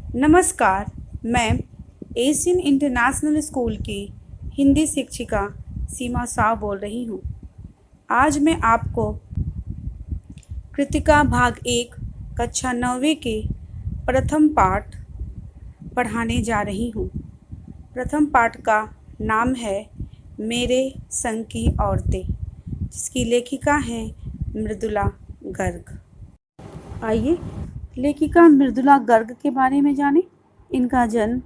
नमस्कार। मैं Asian international school की हिंदी शिक्षिका सीमा साव बोल रही हूँ। आज मैं आपको कृतिका भाग 1 कक्षा 9वीं के प्रथम पाठ पढ़ाने जा रही हूँ। प्रथम पाठ का नाम है मेरे संग की औरतें, जिसकी लेखिका हैं मृदुला गर्ग। आइए लेखिका मृदुला गर्ग के बारे में जानें। इनका जन्म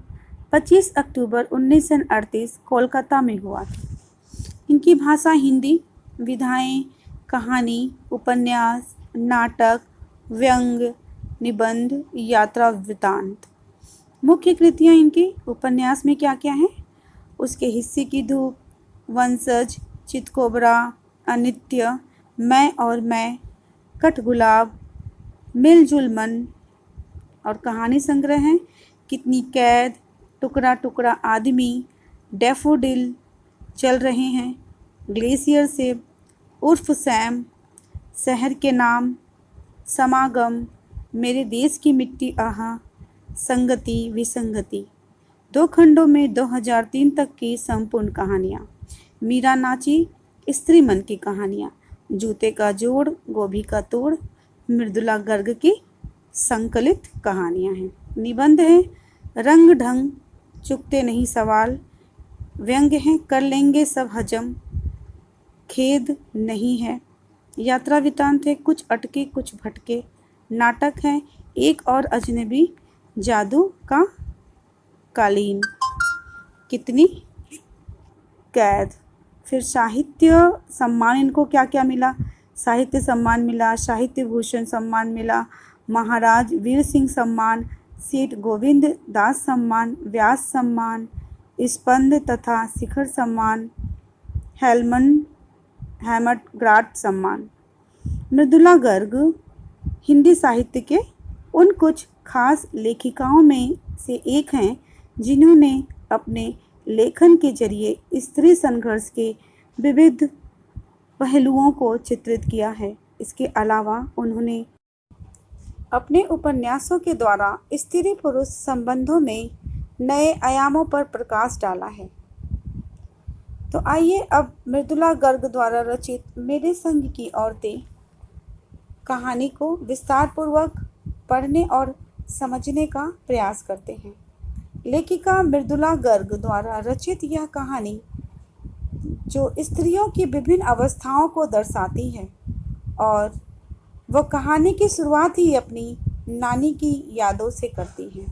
25 अक्टूबर 1938 कोलकाता में हुआ था। इनकी भाषा हिंदी, विधाएं, कहानी, उपन्यास, नाटक, व्यंग्य, निबंध, यात्रा वृत्तांत। मुख्य कृतियाँ इनकी उपन्यास में क्या क्या हैं? उसके हिस्से की धूप, वंशज, चितकोबरा, अनित्य, मैं और मैं, कठगुलाब, मिलजुल मन। और कहानी संग्रह हैं कितनी कैद, टुकड़ा टुकड़ा आदमी, डैफोडिल, चल रहे हैं, ग्लेशियर से, उर्फ सैम, शहर के नाम, समागम, मेरे देश की मिट्टी आहा, संगति विसंगति। 2 खंडों में 2003 तक की संपूर्ण कहानियाँ, मीरा नाची, स्त्री मन की कहानियाँ, जूते का जोड़, गोभी का तोड़, मृदुला गर्ग की संकलित कहानियाँ हैं। निबंध हैं रंग ढंग, चुकते नहीं सवाल, व्यंग्य हैं कर लेंगे सब हजम, खेद नहीं है, यात्रा वृत्तांत है कुछ अटके कुछ भटके, नाटक है एक और अजनबी, जादू का कालीन, कितनी कैद। फिर साहित्य सम्मान इनको क्या क्या मिला? साहित्य सम्मान मिला, साहित्य भूषण सम्मान मिला, महाराज वीर सिंह सम्मान, सेठ गोविंद दास सम्मान, व्यास सम्मान, स्पंद तथा शिखर सम्मान, हेमट ग्राट सम्मान। मृदुला गर्ग हिंदी साहित्य के उन कुछ खास लेखिकाओं में से एक हैं जिन्होंने अपने लेखन के जरिए स्त्री संघर्ष के विविध पहलुओं को चित्रित किया है। इसके अलावा उन्होंने अपने उपन्यासों के द्वारा स्त्री पुरुष संबंधों में नए आयामों पर प्रकाश डाला है। तो आइए अब मृदुला गर्ग द्वारा रचित मेरे संग की औरतें कहानी को विस्तारपूर्वक पढ़ने और समझने का प्रयास करते हैं। लेखिका मृदुला गर्ग द्वारा रचित यह कहानी जो स्त्रियों की विभिन्न अवस्थाओं को दर्शाती है, और वह कहानी की शुरुआत ही अपनी नानी की यादों से करती हैं।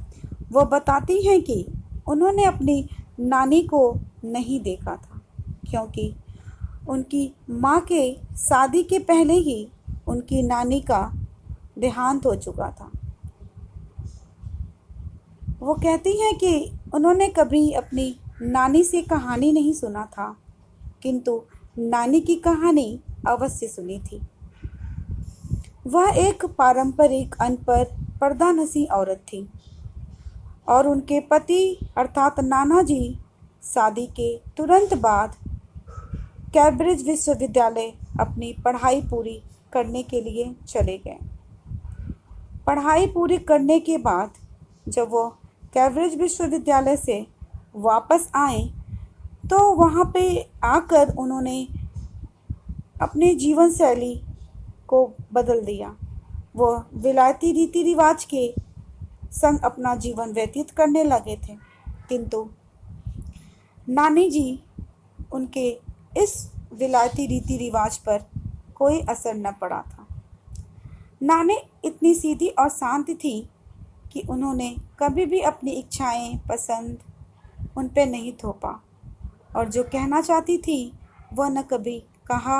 वह बताती हैं कि उन्होंने अपनी नानी को नहीं देखा था, क्योंकि उनकी माँ के शादी के पहले ही उनकी नानी का देहांत हो चुका था। वो कहती हैं कि उन्होंने कभी अपनी नानी से कहानी नहीं सुना था, किंतु नानी की कहानी अवश्य सुनी थी। वह एक पारंपरिक अनपढ़ पर्दानशी औरत थी और उनके पति अर्थात नाना जी शादी के तुरंत बाद कैम्ब्रिज विश्वविद्यालय अपनी पढ़ाई पूरी करने के लिए चले गए। पढ़ाई पूरी करने के बाद जब वो कैम्ब्रिज विश्वविद्यालय से वापस आए तो वहाँ पे आकर उन्होंने अपने जीवन शैली को बदल दिया। वो विलायती रीति रिवाज के संग अपना जीवन व्यतीत करने लगे थे, किंतु नानी जी उनके इस विलायती रीति रिवाज पर कोई असर न पड़ा था। नानी इतनी सीधी और शांत थी कि उन्होंने कभी भी अपनी इच्छाएं, पसंद उन पे नहीं थोपा, और जो कहना चाहती थी वह न कभी कहा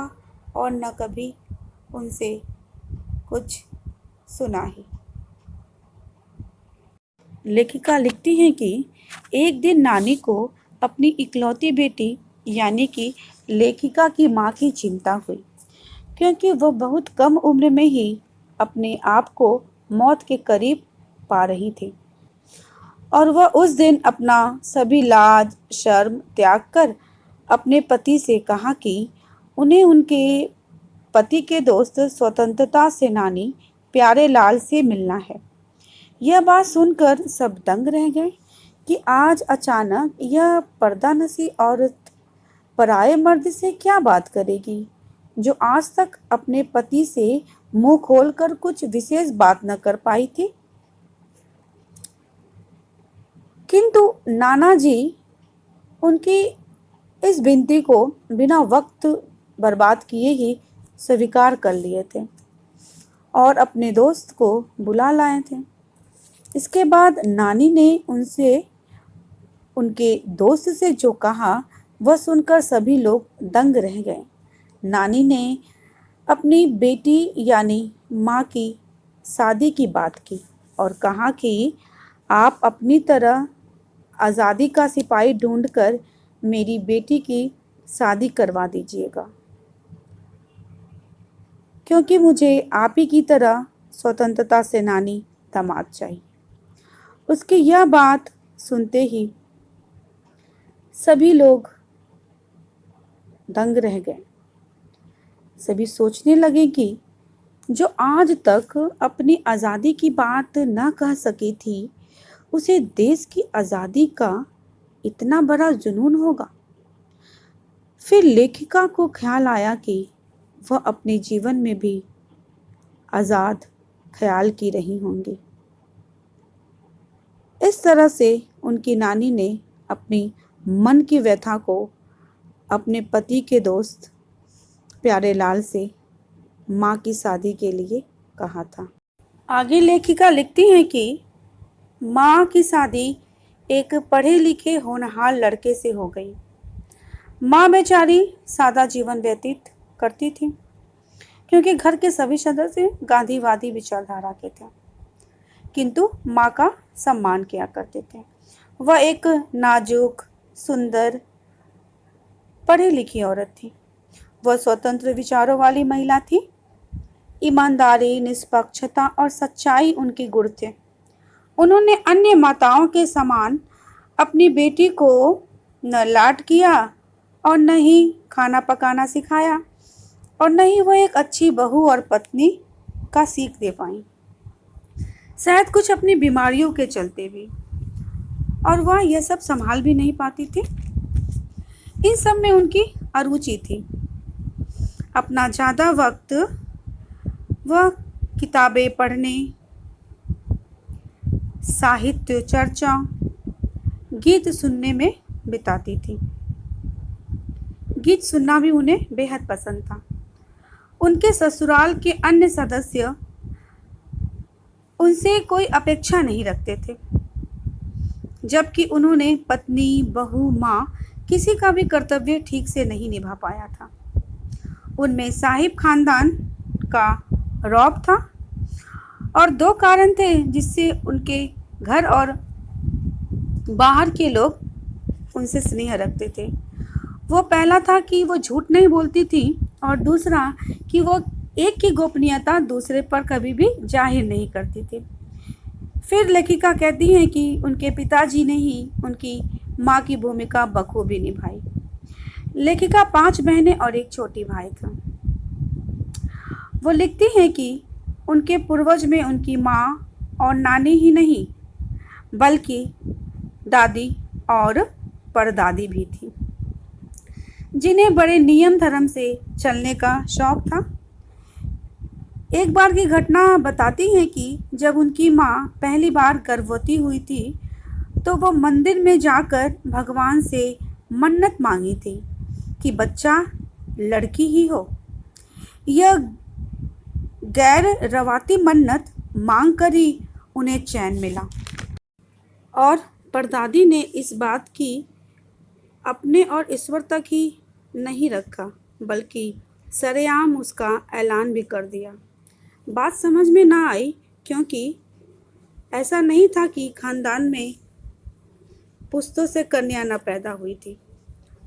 और न कभी उनसे कुछ सुना ही। लेखिका लिखती हैं कि एक दिन नानी को अपनी इकलौती बेटी यानी कि लेखिका की माँ की चिंता हुई, क्योंकि वह बहुत कम उम्र में ही अपने आप को मौत के करीब पा रही थी, और वह उस दिन अपना सभी लाज शर्म त्याग कर अपने पति से कहा कि उन्हें उनके पति के दोस्त स्वतंत्रता सेनानी प्यारे लाल से मिलना है। यह बात सुनकर सब दंग रह गए कि आज अचानक यह पर्दानसी औरत पराये मर्द से क्या बात करेगी, जो आज तक अपने पति से मुंह खोलकर कुछ विशेष बात न कर पाई थी। किंतु नाना जी उनकी इस विनती को बिना वक्त बर्बाद किए ही स्वीकार कर लिए थे और अपने दोस्त को बुला लाए थे। इसके बाद नानी ने उनसे उनके दोस्त से जो कहा वह सुनकर सभी लोग दंग रह गए। नानी ने अपनी बेटी यानी माँ की शादी की बात की और कहा कि आप अपनी तरह आज़ादी का सिपाही ढूंढकर मेरी बेटी की शादी करवा दीजिएगा, क्योंकि मुझे आप ही की तरह स्वतंत्रता सेनानी दामाद चाहिए। उसकी यह बात सुनते ही सभी लोग दंग रह गए। सभी सोचने लगे कि जो आज तक अपनी आज़ादी की बात न कह सकी थी, उसे देश की आज़ादी का इतना बड़ा जुनून होगा। फिर लेखिका को ख्याल आया कि वह अपने जीवन में भी आज़ाद ख्याल की रही होंगी। इस तरह से उनकी नानी ने अपनी मन की व्यथा को अपने पति के दोस्त प्यारेलाल से माँ की शादी के लिए कहा था। आगे लेखिका लिखती हैं कि माँ की शादी एक पढ़े लिखे होनहार लड़के से हो गई। माँ बेचारी सादा जीवन व्यतीत करती थी, क्योंकि घर के सभी सदस्य गांधीवादी विचारधारा के थे, किंतु माँ का सम्मान किया करते थे। वह एक नाजुक, सुंदर, पढ़ी लिखी औरत थी। वह स्वतंत्र विचारों वाली महिला थी। ईमानदारी, निष्पक्षता और सच्चाई उनके गुण थे। उन्होंने अन्य माताओं के समान अपनी बेटी को न लाड किया और न ही खाना पकाना सिखाया और न ही वो एक अच्छी बहू और पत्नी का सीख दे पाई, शायद कुछ अपनी बीमारियों के चलते भी, और वह यह सब संभाल भी नहीं पाती थी। इन सब में उनकी अरुचि थी। अपना ज़्यादा वक्त वह किताबें पढ़ने, साहित्य चर्चा, गीत सुनने में बिताती थी। गीत सुनना भी उन्हें बेहद पसंद था। उनके ससुराल के अन्य सदस्य उनसे कोई अपेक्षा नहीं रखते थे, जबकि उन्होंने पत्नी, बहू, माँ किसी का भी कर्तव्य ठीक से नहीं निभा पाया था। उनमें साहिब खानदान का रौब था और दो कारण थे जिससे उनके घर और बाहर के लोग उनसे स्नेह रखते थे। वो पहला था कि वो झूठ नहीं बोलती थी और दूसरा कि वो एक की गोपनीयता दूसरे पर कभी भी जाहिर नहीं करती थी। फिर लेखिका कहती हैं कि उनके पिताजी ने ही उनकी माँ की भूमिका बखूबी निभाई। लेखिका 5 बहनें और एक छोटी भाई था। वो लिखती हैं कि उनके पूर्वज में उनकी माँ और नानी ही नहीं, बल्कि दादी और परदादी भी थी, जिन्हें बड़े नियम धर्म से चलने का शौक था। एक बार की घटना बताती हैं कि जब उनकी माँ पहली बार गर्भवती हुई थी, तो वो मंदिर में जाकर भगवान से मन्नत मांगी थी कि बच्चा लड़की ही हो। यह गैर रवाती मन्नत मांग कर ही उन्हें चैन मिला और परदादी ने इस बात की अपने और ईश्वर तक ही नहीं रखा, बल्कि सरेआम उसका ऐलान भी कर दिया। बात समझ में ना आई, क्योंकि ऐसा नहीं था कि खानदान में पुश्तों से कन्या न पैदा हुई थी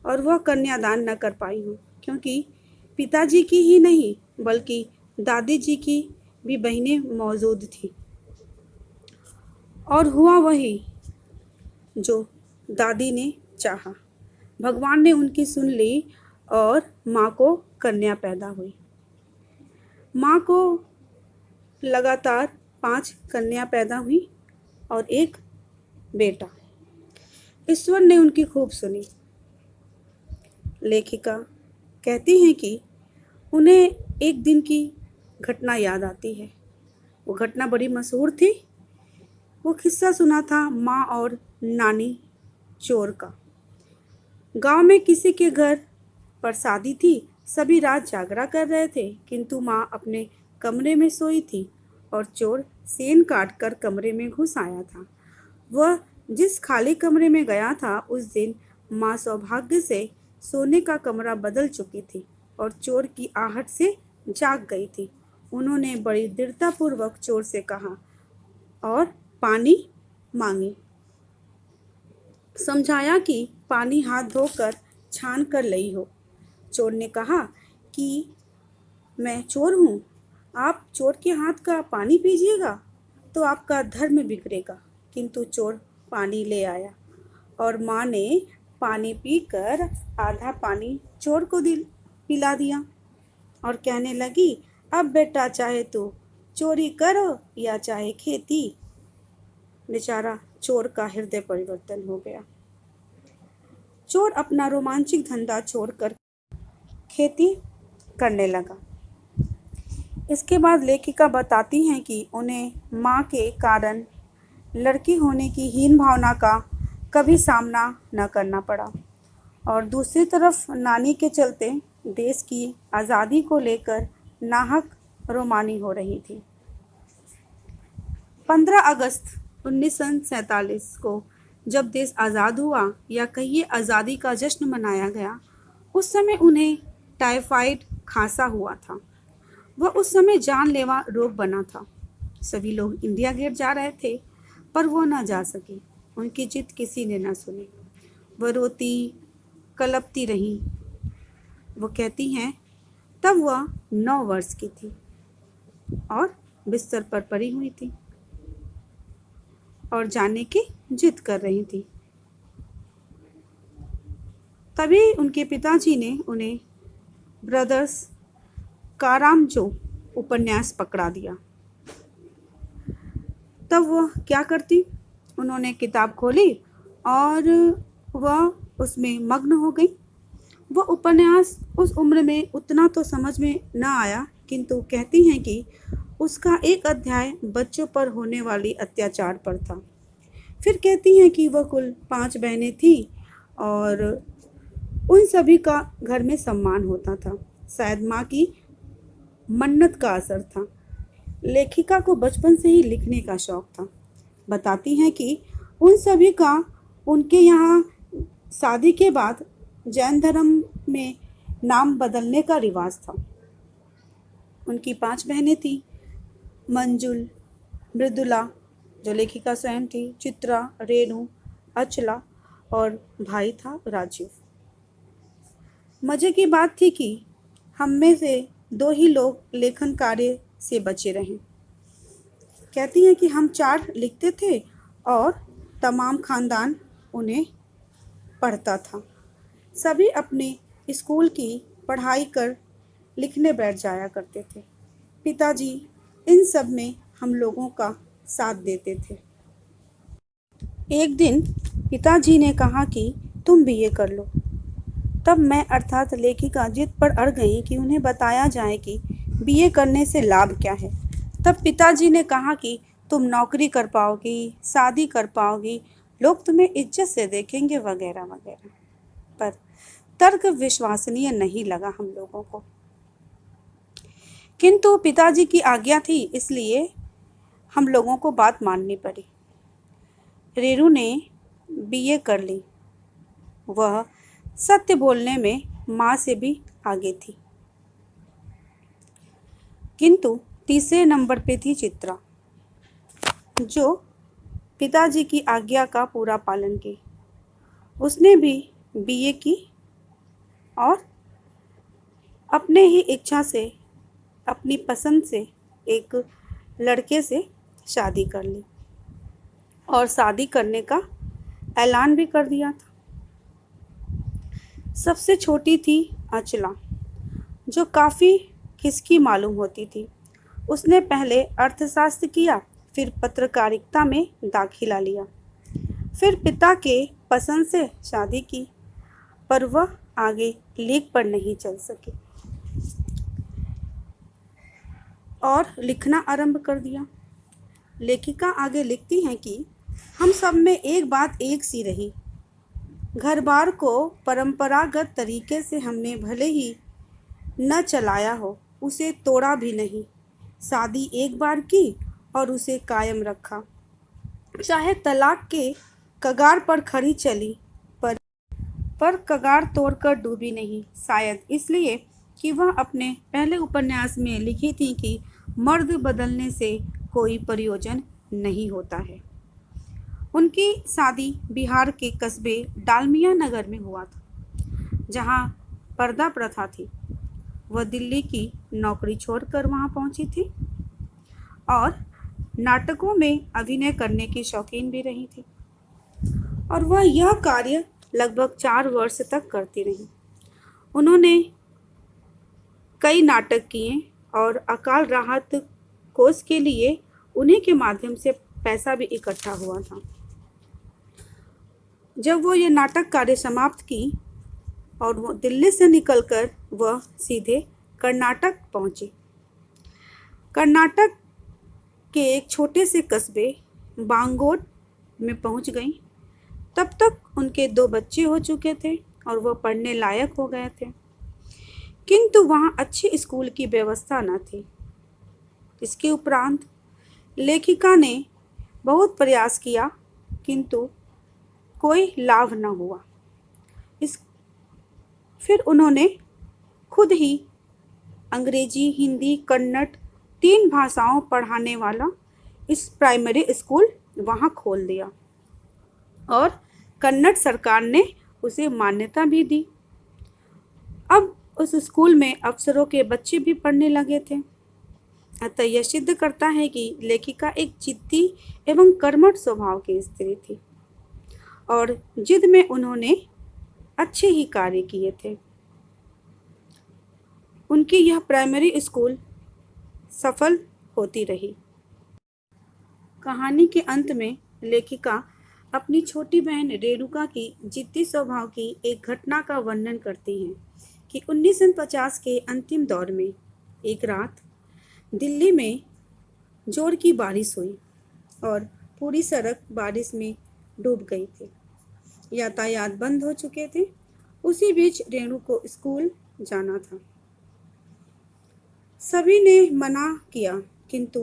और वह कन्यादान न कर पाई हो, क्योंकि पिताजी की ही नहीं बल्कि दादी जी की भी बहनें मौजूद थी। और हुआ वही जो दादी ने चाहा। भगवान ने उनकी सुन ली और माँ को कन्या पैदा हुई। माँ को लगातार 5 कन्या पैदा हुई और एक बेटा। ईश्वर ने उनकी खूब सुनी। लेखिका कहती हैं कि उन्हें एक दिन की घटना याद आती है। वो घटना बड़ी मशहूर थी। वो किस्सा सुना था माँ और नानी चोर का। गांव में किसी के घर पर शादी थी। सभी रात जागरा कर रहे थे, किंतु माँ अपने कमरे में सोई थी और चोर सेन काट कर कमरे में घुस आया था। वह जिस खाली कमरे में गया था, उस दिन माँ सौभाग्य से सोने का कमरा बदल चुकी थी और चोर की आहट से जाग गई थी। उन्होंने बड़ी दृढ़तापूर्वक चोर से कहा और पानी मांगी। समझाया कि पानी हाथ धोकर छान कर लाई हो। चोर ने कहा कि मैं चोर हूँ, आप चोर के हाथ का पानी पीजिएगा तो आपका धर्म बिगड़ेगा। किंतु चोर पानी ले आया और माँ ने पानी पीकर आधा पानी चोर को पिला दिया और कहने लगी, अब बेटा चाहे तू चोरी करो या चाहे खेती। बेचारा चोर का हृदय परिवर्तन हो गया। चोर अपना रोमांचिक धंधा छोड़कर खेती करने लगा। इसके बाद लेखिका बताती हैं कि उन्हें माँ के कारण लड़की होने की हीन भावना का कभी सामना न करना पड़ा और दूसरी तरफ नानी के चलते देश की आज़ादी को लेकर नाहक रोमानी हो रही थी। 15 अगस्त 1947 को जब देश आज़ाद हुआ, या कहिए आज़ादी का जश्न मनाया गया, उस समय उन्हें टाइफाइड खांसा हुआ था। वह उस समय जानलेवा रोग बना था। सभी लोग इंडिया गेट जा रहे थे, पर वो न जा सकी। उनकी जिद किसी ने न सुनी। वह रोती कलपती रही। वो कहती हैं, तब वह 9 वर्ष की थी और बिस्तर पर पड़ी हुई थी और जाने की जिद कर रही थी। तभी उनके पिताजी ने उन्हें ब्रदर्स कारामजो उपन्यास पकड़ा दिया। तब वह क्या करती? उन्होंने किताब खोली और वह उसमें मग्न हो गई। वह उपन्यास उस उम्र में उतना तो समझ में न आया, किंतु कहती हैं कि उसका एक अध्याय बच्चों पर होने वाली अत्याचार पर था। फिर कहती हैं कि वह कुल 5 बहनें थीं और उन सभी का घर में सम्मान होता था। शायद माँ की मन्नत का असर था। लेखिका को बचपन से ही लिखने का शौक था। बताती हैं कि उन सभी का उनके यहाँ शादी के बाद जैन धर्म में नाम बदलने का रिवाज था। उनकी 5 बहनें थीं, मंजुल, मृदुला जो लेखिका स्वयं थी, चित्रा, रेणु, अचला और भाई था राजीव। मज़े की बात थी कि हम में से 2 ही लोग लेखन कार्य से बचे रहें। कहती हैं कि हम 4 लिखते थे और तमाम खानदान उन्हें पढ़ता था। सभी अपने स्कूल की पढ़ाई कर लिखने बैठ जाया करते थे। पिताजी इन सब में हम लोगों का साथ देते थे। एक दिन पिताजी ने कहा कि तुम बीए कर लो। तब मैं अर्थात लेखिका जिद पर अड़ गई कि उन्हें बताया जाए कि बीए करने से लाभ क्या है। तब पिताजी ने कहा कि तुम नौकरी कर पाओगी, शादी कर पाओगी, लोग तुम्हें इज्जत से देखेंगे वगैरह वगैरह। पर तर्क विश्वसनीय नहीं लगा हम लोगों को, किंतु पिताजी की आज्ञा थी, इसलिए हम लोगों को बात माननी पड़ी। रेणु ने बीए कर ली। वह सत्य बोलने में माँ से भी आगे थी। किंतु तीसरे नंबर पे थी चित्रा, जो पिताजी की आज्ञा का पूरा पालन की। उसने भी बीए की और अपने ही इच्छा से, अपनी पसंद से एक लड़के से शादी कर ली और शादी करने का ऐलान भी कर दिया था। सबसे छोटी थी अचला, जो काफ़ी खिसकी मालूम होती थी। उसने पहले अर्थशास्त्र किया, फिर पत्रकारिता में दाखिला लिया, फिर पिता के पसंद से शादी की, पर वह आगे लेख पर नहीं चल सकी और लिखना आरंभ कर दिया। लेखिका आगे लिखती हैं कि हम सब में एक बात एक सी रही, घर बार को परंपरागत तरीके से हमने भले ही न चलाया हो, उसे तोड़ा भी नहीं। शादी एक बार की और उसे कायम रखा, चाहे तलाक के कगार पर खड़ी चली, पर कगार तोड़कर डूबी नहीं। शायद इसलिए कि वह अपने पहले उपन्यास में लिखी थी कि मर्द बदलने से कोई प्रयोजन नहीं होता है। उनकी शादी बिहार के कस्बे डालमिया नगर में हुआ था, जहां पर्दा प्रथा थी। वह दिल्ली की नौकरी छोड़कर वहां पहुंची थी और नाटकों में अभिनय करने की शौकीन भी रही थी, और वह यह कार्य लगभग 4 वर्ष तक करती रही। उन्होंने कई नाटक किए और अकाल राहत कोष के लिए उन्हीं के माध्यम से पैसा भी इकट्ठा हुआ था। जब वो ये नाटक कार्य समाप्त की और वो दिल्ली से निकलकर वह सीधे कर्नाटक पहुंची। कर्नाटक के एक छोटे से कस्बे बांगोड में पहुंच गई। तब तक उनके 2 बच्चे हो चुके थे और वह पढ़ने लायक हो गए थे, किंतु वहाँ अच्छे स्कूल की व्यवस्था न थी। इसके उपरांत लेखिका ने बहुत प्रयास किया, किंतु कोई लाभ न हुआ। फिर उन्होंने खुद ही अंग्रेजी, हिंदी, कन्नड़ 3 भाषाओं पढ़ाने वाला इस प्राइमरी स्कूल वहाँ खोल दिया और कन्नड़ सरकार ने उसे मान्यता भी दी। अब उस स्कूल में अफसरों के बच्चे भी पढ़ने लगे थे। अतः यह सिद्ध करता है कि लेखिका एक जिद्दी एवं कर्मठ स्वभाव की स्त्री थी और जिद में उन्होंने अच्छे ही कार्य किए थे। उनकी यह प्राइमरी स्कूल सफल होती रही। कहानी के अंत में लेखिका अपनी छोटी बहन रेणुका की जिद्दी स्वभाव की एक घटना का वर्णन करती हैं कि 1950 के अंतिम दौर में एक रात दिल्ली में जोर की बारिश हुई और पूरी सड़क बारिश में डूब गई थी। यातायात बंद हो चुके थे। उसी बीच रेणु को स्कूल जाना था। सभी ने मना किया, किंतु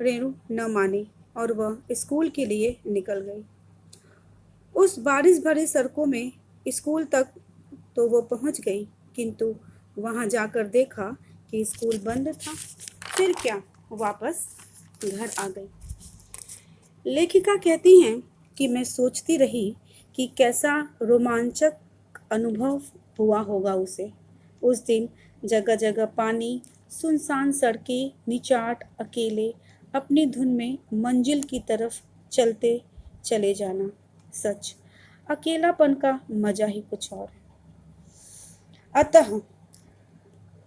रेणु न मानी और वह स्कूल के लिए निकल गई। उस बारिश भरी सड़कों में स्कूल तक तो वो पहुंच गई, किंतु वहां जाकर देखा कि स्कूल बंद था। फिर क्या, वापस घर आ गई। लेखिका कहती हैं कि मैं सोचती रही कि कैसा रोमांचक अनुभव हुआ होगा उसे। उस दिन जगह जगह पानी, सुनसान सड़कें, निचाट, अकेले अपनी धुन में मंजिल की तरफ चलते चले जाना। सच, अकेलापन का मजा ही कुछ और है। अतः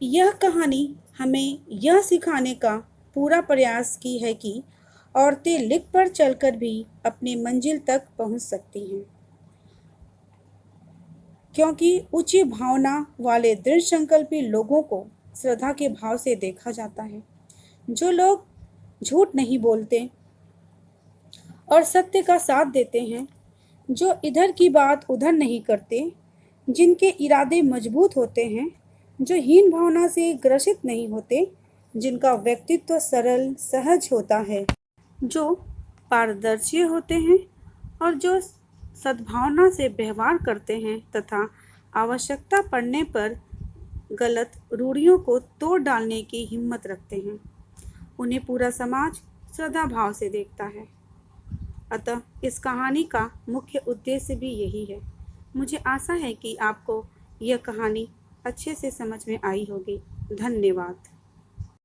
यह कहानी हमें यह सिखाने का पूरा प्रयास की है कि औरतें लिख पर चलकर भी अपनी मंजिल तक पहुंच सकती हैं, क्योंकि ऊंची भावना वाले दृढ़ संकल्पी लोगों को श्रद्धा के भाव से देखा जाता है। जो लोग झूठ नहीं बोलते और सत्य का साथ देते हैं, जो इधर की बात उधर नहीं करते, जिनके इरादे मजबूत होते हैं, जो हीन भावना से ग्रसित नहीं होते, जिनका व्यक्तित्व सरल सहज होता है, जो पारदर्शी होते हैं और जो सद्भावना से व्यवहार करते हैं तथा आवश्यकता पड़ने पर गलत रूढ़ियों को तोड़ डालने की हिम्मत रखते हैं, उन्हें पूरा समाज श्रद्धा भाव से देखता है। अतः इस कहानी का मुख्य उद्देश्य भी यही है। मुझे आशा है कि आपको यह कहानी अच्छे से समझ में आई होगी। धन्यवाद।